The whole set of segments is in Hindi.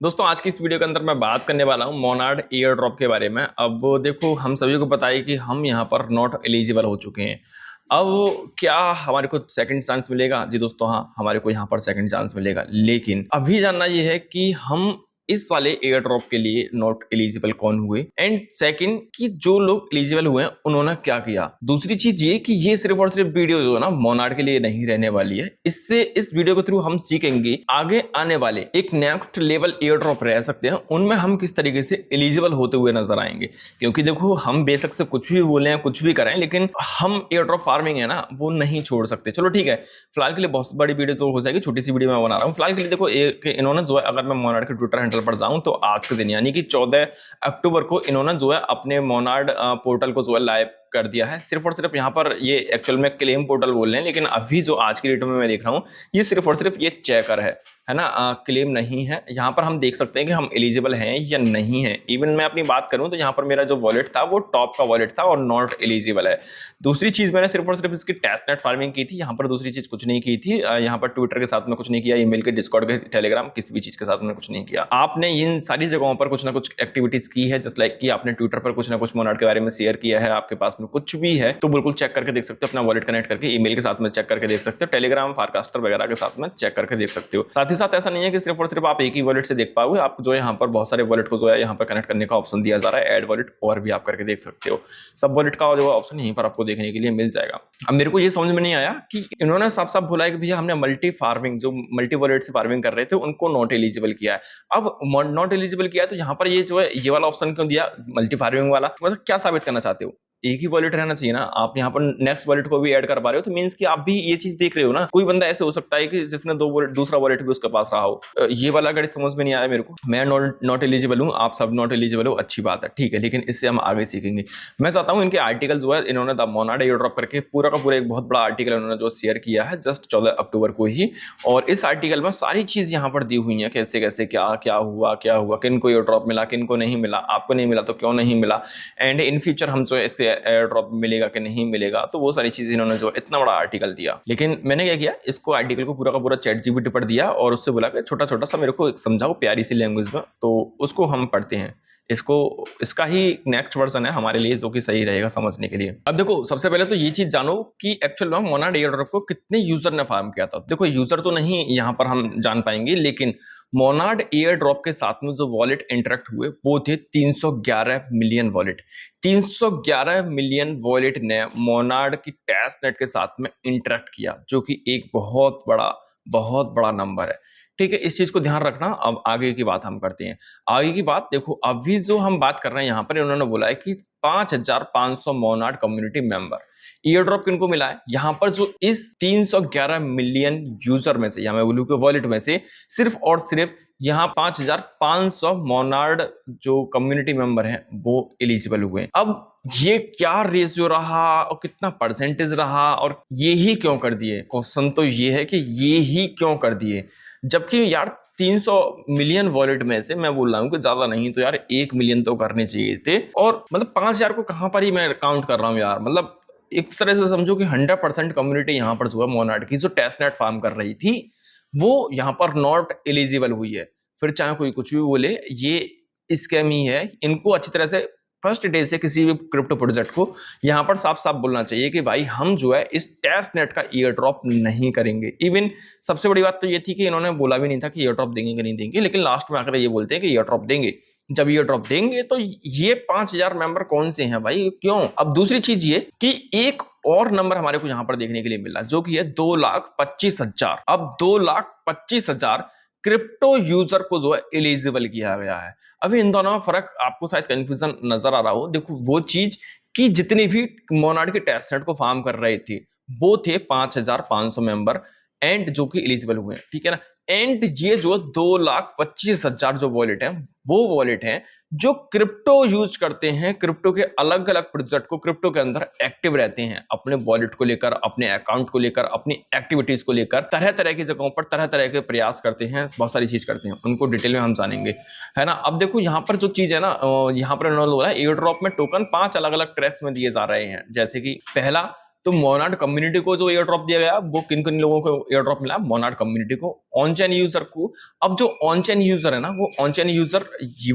दोस्तों आज की इस वीडियो के अंदर मैं बात करने वाला हूं मोनार्ड एयर ड्रॉप के बारे में। अब देखो हम सभी को पता है कि हम यहां पर नॉट एलिजिबल हो चुके हैं। अब क्या हमारे को सेकंड चांस मिलेगा? जी दोस्तों हाँ, हमारे को यहां पर सेकंड चांस मिलेगा, लेकिन अभी जानना यह है कि हम इस वाले एयर ड्रॉप के लिए नॉट एलिजिबल कौन हुए एंड सेकंड कि जो लोग एलिजिबल हुए हैं उन्होंने क्या किया। दूसरी चीज ये कि ये सिर्फ और सिर्फ वीडियो जो है ना मोनार्ड के लिए नहीं रहने वाली है। इससे इस वीडियो के थ्रू हम सीखेंगे आगे आने वाले एक नेक्स्ट लेवल एयर ड्रॉप रह सकते हैं, उनमें हम किस तरीके से एलिजिबल होते हुए नजर आएंगे। क्योंकि देखो हम बेशक से कुछ भी बोले हैं कुछ भी करें, लेकिन हम एयर ड्रॉप फार्मिंग है ना वो नहीं छोड़ सकते। चलो ठीक है, फिलहाल के लिए बहुत बड़ी वीडियो जो हो जाएगी, छोटी सी वीडियो मैं बना रहा हूँ। फिलहाल के लिए देखो एक इन्होंने जो है, अगर मैं मोनार्ड के ट्विटर हैंडल पर जाऊं तो आज के दिन यानी कि 14 अक्टूबर को इन्होंने जो है अपने मोनार्ड पोर्टल को जो है लाइव कर दिया है। सिर्फ और सिर्फ यहाँ पर ये एक्चुअल में क्लेम पोर्टल बोल रहे हैं, लेकिन अभी जो आज की डेट में मैं देख रहा हूँ ये सिर्फ और सिर्फ ये चेकर है ना, क्लेम नहीं है। यहाँ पर हम देख सकते हैं कि हम एलिजिबल हैं या नहीं है। इवन मैं अपनी बात करूँ तो यहाँ पर मेरा जो वॉलेट था वो टॉप का वॉलेट था और नॉट एलिजिबल है। दूसरी चीज मैंने सिर्फ और सिर्फ इसकी टेस्टनेट फार्मिंग की थी, यहाँ पर दूसरी चीज कुछ नहीं की थी। यहाँ पर ट्विटर के साथ में कुछ नहीं किया, ईमेल के, डिस्कॉर्ड के, टेलीग्राम, किसी भी चीज के साथ में कुछ नहीं किया। आपने इन सारी जगहों पर कुछ ना कुछ एक्टिविटीज की है, जस्ट लाइक कि आपने ट्विटर पर कुछ ना कुछ मोनार्ड के बारे में शेयर किया है, आपके पास में कुछ भी है तो बिल्कुल चेक करके देख सकते हो। अपना वॉलेट कनेक्ट करके ईमेल के साथ में चेक करके देख सकते हो, टेलीग्राम, फारकास्टर वगैरह के साथ में चेक करके देख सकते हो। साथ ही साथ ऐसा नहीं है कि सिर्फ और सिर्फ आप एक ही वॉलेट से देख पाओगे, आप जो यहाँ पर बहुत सारे वॉलेट को जो है यहाँ पर कनेक्ट करने का ऑप्शन दिया जा रहा है, ऐड वॉलेट, और भी आप करके देख सकते हो। सब वॉलेट का जो ऑप्शन यहीं पर आपको देखने के लिए मिल जाएगा। अब मेरे को ये समझ में नहीं आया कि इन्होंने साफ साफ बोला है कि भैया हमने मल्टी फार्मिंग, जो मल्टी वॉलेट से फार्मिंग कर रहे थे उनको नॉट एलिजिबल किया है। अब नॉट एलिजिबल किया है तो यहाँ पर ये जो है ये वाला ऑप्शन क्यों दिया, मल्टी फार्मिंग वाला? मतलब क्या साबित करना चाहते हो? एक ही वॉलेट रहना चाहिए ना। आप यहाँ पर नेक्स्ट वॉलेट को भी ऐड कर पा रहे हो तो मींस कि आप भी ये चीज देख रहे हो ना। कोई बंदा ऐसे हो सकता है कि जिसने दो वॉलेट, दूसरा वॉलेट भी उसके पास रहा हो। ये वाला गणित समझ में नहीं आया मेरे को। मैं नॉट एलिजिबल हूँ, आप सब नॉट एलिजिबल हो, अच्छी बात है, ठीक है, लेकिन इससे हम आगे सीखेंगे। मैं चाहता हूँ इनके आर्टिकल जो है इन्होंने द मोनार्ड एयर ड्रॉप करके पूरा का पूरा एक बहुत बड़ा आर्टिकल इन्होंने जो शेयर किया है जस्ट 14 अक्टूबर को ही। और इस आर्टिकल में सारी चीज यहाँ पर दी हुई है, कैसे कैसे क्या क्या हुआ, किन को एयर ड्रॉप मिला, किन को नहीं मिला, आपको नहीं मिला तो क्यों नहीं मिला, एंड इन फ्यूचर हम जो है इसके एयर ड्रॉप मिलेगा कि नहीं मिलेगा। तो वो सारी चीजें इन्होंने जो इतना बड़ा आर्टिकल दिया। लेकिन मैंने क्या किया, इसको आर्टिकल को पूरा का पूरा चैट जीपीटी पर दिया और उससे बोला कि छोटा छोटा सा मेरे को समझाओ प्यारी सी लैंग्वेज में, तो उसको हम पढ़ते हैं। इसका ही नेक्स्ट वर्जन है हमारे लिए जो कि सही रहेगा समझने के लिए। अब देखो सबसे पहले तो ये चीज जानो कि एक्चुअल में मोनार्ड एयर ड्रॉप को कितने यूजर ने फार्म किया था। देखो यूजर तो नहीं यहाँ पर हम जान पाएंगे, लेकिन मोनार्ड एयर ड्रॉप के साथ में जो वॉलेट इंटरेक्ट हुए वो थे 311 मिलियन वॉलेट। 311 मिलियन वॉलेट ने मोनार्ड की टेस्टनेट के साथ में इंटरेक्ट किया, जो कि एक बहुत बड़ा नंबर है। ठीक है, इस चीज को ध्यान रखना। अब आगे की बात हम करते हैं। आगे की बात देखो, अभी जो हम बात कर रहे हैं यहाँ पर इन्होंने बोला है कि 5500 Monod community member. Year drop किनको मिला है यहाँ पर? जो इस 311 मिलियन यूजर में से या मैं बोलूं कि वॉलेट में से सिर्फ और सिर्फ यहाँ 5500 मोनार्ड जो कम्युनिटी मेंबर हैं वो एलिजिबल हुए। अब ये क्या रेशियो रहा और कितना परसेंटेज रहा और ये ही क्यों कर दिए? क्वेश्चन तो ये है कि ये ही क्यों कर दिए, जबकि यार 300 मिलियन वॉलेट में से मैं बोल रहा हूँ कि ज्यादा नहीं तो यार 1 मिलियन तो करने चाहिए थे। और मतलब 5000 को कहां पर ही मैं काउंट कर रहा हूँ यार। मतलब एक तरह से समझो कि 100% कम्युनिटी यहाँ पर जो है मोनार्ड की जो टेस्टनेट फार्म कर रही थी वो यहाँ पर नॉट एलिजिबल हुई है। फिर चाहे कोई कुछ भी बोले, ये स्कैम ही है। इनको अच्छी तरह से फर्स्ट डे से किसी भी क्रिप्टो प्रोजेक्ट को यहाँ पर साफ साफ बोलना चाहिए कि भाई हम जो है इस टेस्ट नेट का ईयर ड्रॉप नहीं करेंगे। इवन सबसे बड़ी बात तो ये थी कि इन्होंने बोला भी नहीं था कि ईयर ड्रॉप देंगे कि नहीं देंगे, लेकिन लास्ट में आकर ये बोलते हैं कि ईयर ड्रॉप देंगे। जब ईयर ड्रॉप देंगे तो ये 5000 मेंबर कौन से हैं भाई, क्यों? अब दूसरी चीज ये कि एक और नंबर हमारे को यहाँ पर देखने के लिए मिला जो कि है 2,25,000। अब 2,25,000 क्रिप्टो यूजर को जो है एलिजिबल किया गया है। अभी इन दोनों में फर्क आपको शायद कंफ्यूजन नजर आ रहा हो। देखो वो चीज कि जितने भी मोनार्ड के टेस्टनेट को फार्म कर रहे थे वो थे 5500 मेंबर एंड जो कि एलिजिबल हुए हैं, ठीक है ना। एंड ये जो 2,25,000 जो वॉलेट है वो वॉलेट है जो क्रिप्टो यूज करते हैं, क्रिप्टो के अलग अलग प्रोजेक्ट को क्रिप्टो के अंदर एक्टिव रहते हैं, अपने वॉलेट को लेकर, अपने अकाउंट को लेकर, अपनी एक्टिविटीज को लेकर, तरह तरह की जगहों पर तरह तरह के प्रयास करते हैं, बहुत सारी चीज करते हैं, उनको डिटेल में हम जानेंगे, है ना। अब देखो यहाँ पर जो चीज है ना, यहाँ पर इन्होंने बोला एयर ड्रॉप में टोकन 5 अलग अलग ट्रैक्स में दिए जा रहे हैं। जैसे कि पहला तो मोनाड कम्युनिटी को जो एयर ड्रॉप दिया गया वो किन किन लोगों को एयर ड्रॉप मिला? मोनाड कम्युनिटी को, ऑन चेन यूजर को। अब जो ऑन चेन यूजर है ना, वो ऑन चेन यूजर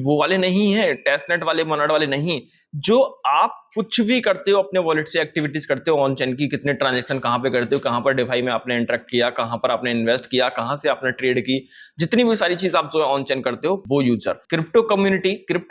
वो वाले नहीं है, टेस्टनेट वाले मोनाड वाले नहीं, जो आप कुछ भी करते हो अपने वॉलेट से, एक्टिविटीज करते हो ऑन चेन की, कितने ट्रांजेक्शन कहां पे करते हो, कहां पर डिफाई में आपने इंटरेक्ट किया, कहां पर आपने इन्वेस्ट किया, कहां से आपने ट्रेड की, जितनी भी सारी चीज आप जो है ऑन चेन करते हो, वो यूजर। क्रिप्टो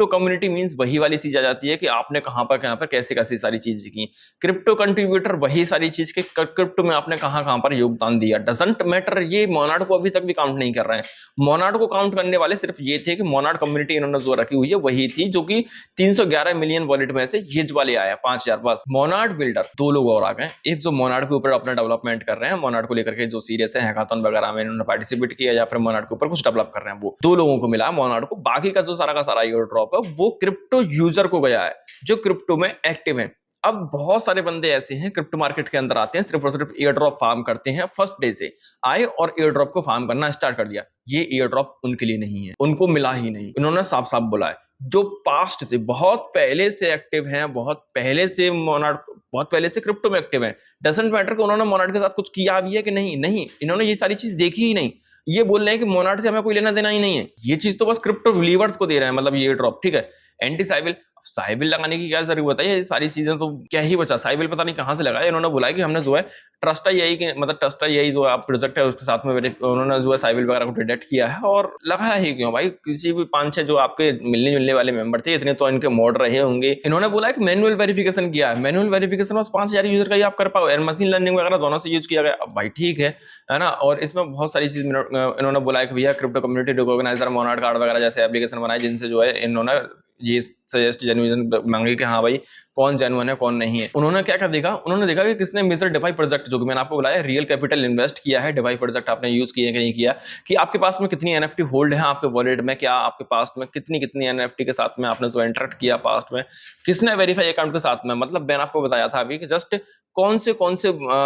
कम्युनिटी मींस वही वाली चीज आ जाती है कि आपने कहां पर कैसे कैसी सारी चीज की। क्रिप्टो कंट्रीब्यूटर वही सारी चीज के क्रिप्टो में आपने कहां पर योगदान दिया। डजंट मैटर, ये मोनाड को अभी तक भी काउंट नहीं कर रहे हैं। मोनाड को काउंट करने वाले सिर्फ ये थे कि मोनाड कम्युनिटी इन्होंने जो रखी हुई है वही थी, जो कि 311 मिलियन वॉलेट में से ये वाले आया 5000 बस। मोनाड बिल्डर 2 लोग और आ गए, एक जो मोनाड के ऊपर अपना डेवलपमेंट कर रहे हैं, मोनाड को लेकर के जो सीरियस है, हैकाथन वगैरह में इन्होंने पार्टिसिपेट किया या फिर मोनाड के ऊपर कुछ डेवलप कर रहे हैं, वो 2 लोगों को मिला मोनाड को। बाकी का जो सारा का सारा एयर ड्रॉप है वो क्रिप्टो यूजर को गया है, जो क्रिप्टो में एक्टिव है। अब बहुत सारे बंदे ऐसे हैं क्रिप्टो मार्केट के अंदर आते हैं, सिर्फ और सिर्फ एयर ड्रॉप फार्म करते हैं, फर्स्ट डे से आए और एयर ड्रॉप को फार्म करना स्टार्ट कर दिया। ये एयर ड्रॉप उनके लिए नहीं है, उनको मिला ही नहीं। इन्होंने साफ साफ बोला है, जो पास्ट से बहुत पहले से एक्टिव हैं, बहुत पहले से मोनाड, बहुत पहले से क्रिप्टो में एक्टिव हैं, डजंट मैटर कि उन्होंने मोनाड के साथ कुछ किया भी है कि नहीं, नहीं, इन्होंने ये सारी चीज देखी ही नहीं। ये बोल रहे हैं कि मोनाड से हमें कोई लेना देना ही नहीं है, ये चीज तो बस क्रिप्टो बिलीवर्स को दे रहे हैं, मतलब ये ड्रॉप, ठीक है। एंटी साइबिल, साइबिल लगाने की क्या जरूरत है, ये सारी चीजें तो क्या ही बचा, साइबिल पता नहीं कहां से लगाया। इन्होंने बोला है कि हमने जो है ट्रस्ट आई के, मतलब ट्रस्ट आई जो आप प्रोजेक्ट है उसके साथ में उन्होंने जो है साइबिल वगैरह को डिटेक्ट किया है और लगाया ही क्यों भाई। किसी भी 5-6 जो आपके मिलने जुलने वाले मेंबर थे, इतने तो इनके मोड रहे होंगे। इन्होंने बोला है कि मैनुअल वेरिफिकेशन किया है, मैनुअल वेरिफिकेशन बस 5000 यूजर का ही आप कर पाओ, एंड मशीन लर्निंग वगैरह दोनों से यूज किया गया। अब भाई ठीक है ना। और इसमें बहुत सारी चीज इन्होंने बोला है कि भैया crypto community recogniser, Monod card वगैरह जैसे एप्लीकेशन बनाए, जिनसे जो है इन्होंने ये सजेस्ट जेन्युइन मांगी कि हाँ भाई कौन जेन्युइन है कौन नहीं है। उन्होंने क्या क्या देखा, उन्होंने देखा कि किसने मेजर डिफाई प्रोजेक्ट, जो कि मैंने आपको बताया रियल कैपिटल इन्वेस्ट किया है, डिफाई प्रोजेक्ट आपने यूज किया कि नहीं किया, कि आपके पास में कितनी एनएफटी होल्ड है आपके वॉलेट में, क्या आपके पास में कितनी कितनी एनएफटी के साथ में आपने जो इंटरेक्ट किया पास्ट में, किसने वेरीफाई अकाउंट के साथ में, मतलब मैंने आपको बताया था अभी कि जस्ट कौन से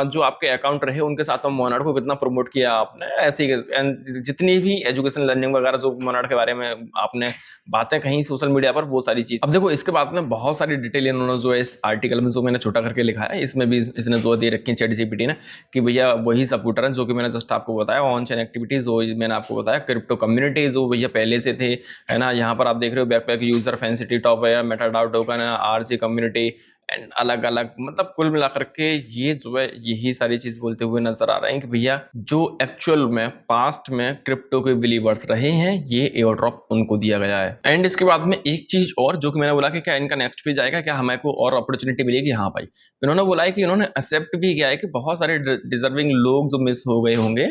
जो आपके अकाउंट रहे उनके साथ में मोनाड को कितना प्रमोट किया आपने, ऐसी जितनी भी एजुकेशन लर्निंग वगैरह जो मोनाड के बारे में आपने बातें कहीं सोशल मीडिया पर, वो सारी चीज। अब देखो इसके बाद में बहुत सारी डिटेल इन्होंने जो है इस आर्टिकल में जो मैंने छोटा करके लिखा है, इसमें भी इसने जो दे रखी है ChatGPT ने, कि भैया वही सपोर्टर है जो कि मैंने जस्ट आपको बताया, ऑन चेन एक्टिविटीज जो मैंने आपको बताया, क्रिप्टो कम्युनिटी जो भैया पहले से थे, है ना। यहाँ पर आप देख रहे हो बैकपैक यूजर, फैंसिटी टॉप है, मेटाडाओ टोकन है, RG कम्युनिटी एंड अलग अलग, मतलब कुल मिलाकर के ये जो है यही सारी चीज बोलते हुए नजर आ रहे हैं कि भैया जो एक्चुअल में पास्ट में क्रिप्टो के बिलीवर्स रहे हैं, ये एयर ड्रॉप उनको दिया गया है। एंड इसके बाद में एक चीज और जो कि मैंने बोला कि क्या इनका नेक्स्ट पेज आएगा, क्या हमें को और अपॉर्चुनिटी मिलेगी। हाँ भाई, इन्होंने बोला है कि इन्होंने एक्सेप्ट भी किया है कि बहुत सारे डिजर्विंग लोग जो मिस हो गए होंगे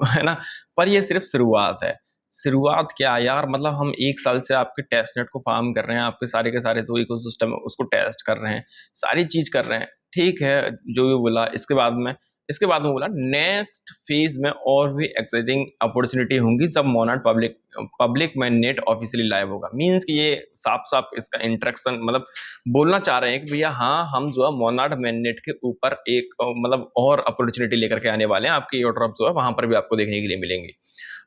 है ना, पर ये सिर्फ शुरुआत है। शुरुआत क्या यार, मतलब हम 1 साल से आपके टेस्टनेट को फार्म कर रहे हैं, आपके सारे के सारे जो इकोसिस्टम है उसको टेस्ट कर रहे हैं, सारी चीज कर रहे हैं, ठीक है। जो भी बोला इसके बाद में बोला नेक्स्ट फेज में और भी एक्साइटिंग अपॉर्चुनिटी होंगी जब मोनाड पब्लिक में नेट ऑफिशियली लाइव होगा। मींस कि ये साफ साफ इसका इंटरेक्शन मतलब बोलना चाह रहे हैं कि भैया हाँ, हम जो है मोनाड मेननेट के ऊपर एक मतलब और अपॉर्चुनिटी लेकर के आने वाले हैं, आपके एयर ड्रॉप जो है वहां पर भी आपको देखने के लिए मिलेंगे।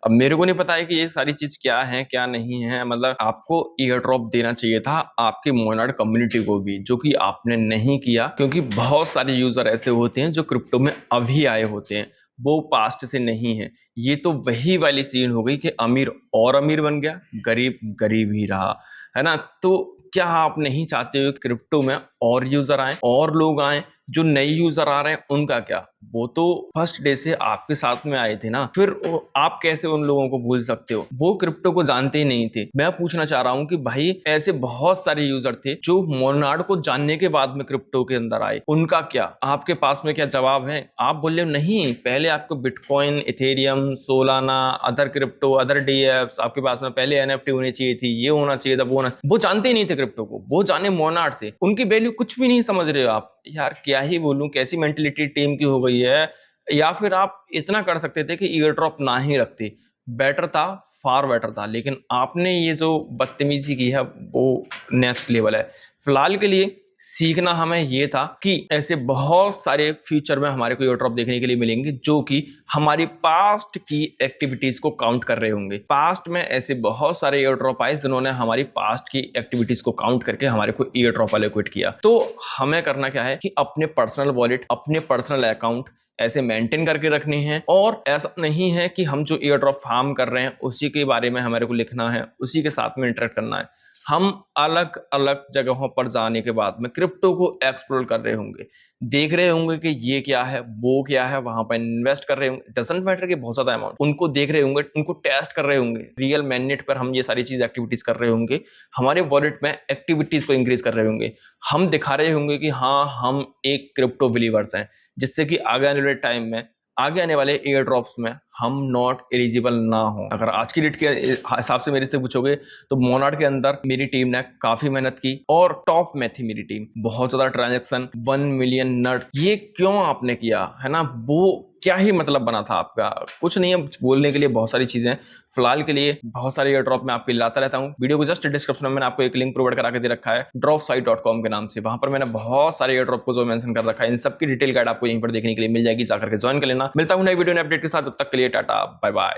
अब मेरे को नहीं पता है कि ये सारी चीज क्या है क्या नहीं है, मतलब आपको एयर ड्रॉप देना चाहिए था आपकी मोनाड कम्युनिटी को भी, जो कि आपने नहीं किया, क्योंकि बहुत सारे यूजर ऐसे होते हैं जो क्रिप्टो में अभी आए होते हैं, वो पास्ट से नहीं है। ये तो वही वाली सीन हो गई कि अमीर और अमीर बन गया, गरीब गरीब ही रहा, है ना। तो क्या आप नहीं चाहते हो क्रिप्टो में और यूजर आए और लोग आए? जो नए यूजर आ रहे हैं उनका क्या, वो तो फर्स्ट डे से आपके साथ में आए थे ना, फिर आप कैसे उन लोगों को भूल सकते हो? वो क्रिप्टो को जानते ही नहीं थे। मैं पूछना चाह रहा हूं कि भाई ऐसे बहुत सारे यूजर थे जो मोनाड को जानने के बाद में क्रिप्टो के अंदर आए, उनका क्या? आपके पास में क्या जवाब है? आप बोले नहीं, पहले आपको Bitcoin, Ethereum, Solana, other crypto, other dapps, आपके पास में पहले एनएफटी होनी चाहिए थी, ये होना चाहिए था, वो जानते ही नहीं थे क्रिप्टो को, वो जाने मोनाड से, उनकी वैल्यू कुछ भी नहीं समझ रहे हो आप। यार क्या ही बोलूं, कैसी मेंटेलिटी टीम की हो गई है। या फिर आप इतना कर सकते थे कि ईयर ड्रॉप ना ही रखते, बेटर था, फार बेटर था। लेकिन आपने ये जो बदतमीजी की है वो नेक्स्ट लेवल है। फिलहाल के लिए सीखना हमें ये था कि ऐसे बहुत सारे फ्यूचर में हमारे को एयर ड्रॉप देखने के लिए मिलेंगे जो कि हमारी पास्ट की एक्टिविटीज को काउंट कर रहे होंगे। पास्ट में ऐसे बहुत सारे एयर ड्रॉप आए जिन्होंने हमारी पास्ट की एक्टिविटीज को काउंट करके हमारे को एयर ड्रॉप एलोकेट किया। तो हमें करना क्या है कि अपने पर्सनल वॉलेट, अपने पर्सनल अकाउंट ऐसे मेंटेन करके रखने हैं, और ऐसा नहीं है कि हम जो एयर ड्रॉप फार्म कर रहे हैं उसी के बारे में हमारे को लिखना है, उसी के साथ में इंटरेक्ट करना है। हम अलग अलग जगहों पर जाने के बाद में क्रिप्टो को एक्सप्लोर कर रहे होंगे, देख रहे होंगे कि ये क्या है, वो क्या है, वहां पर इन्वेस्ट कर रहे होंगे, डजंट मैटर कि बहुत ज्यादा अमाउंट, उनको देख रहे होंगे, उनको टेस्ट कर रहे होंगे, रियल मैनेट पर हम ये सारी चीज एक्टिविटीज कर रहे होंगे, हमारे वॉलेट में एक्टिविटीज को इंक्रीज कर रहे होंगे। हम दिखा रहे होंगे कि हाँ हम एक क्रिप्टो बिलीवर्स हैं, जिससे कि आगे आने वाले टाइम में, आगे आने वाले एयर ड्रॉप्स में हम नॉट एलिजिबल ना हो। अगर आज की डेट के हिसाब से मेरे से पूछोगे तो मोनाड के अंदर मेरी टीम ने काफी मेहनत की और टॉप में थी मेरी टीम। बहुत ज्यादा ट्रांजैक्शन, 1 मिलियन नट्स। ये क्यों आपने किया है ना, वो क्या ही मतलब बना था आपका, कुछ नहीं है बोलने के लिए, बहुत सारी चीजें। फिलहाल के लिए बहुत सारे एयर ड्रॉप मैं आपके लिए लाता रहता हूँ। वीडियो को जस्ट डिस्क्रिप्शन में मैंने आपको एक लिंक प्रोवाइड करा के दे रखा है dropsite.com के नाम से। वहां पर मैंने बहुत सारे एयर ड्रॉप को जो मेंशन कर रखा है, इन सबकी डिटेल गाइड आपको यहीं पर देखने के लिए मिल जाएगी, जाकर के ज्वाइन कर लेना। मिलता हूं नई वीडियो नए अपडेट के साथ, जब तक के लिए टाटा बाय बाय।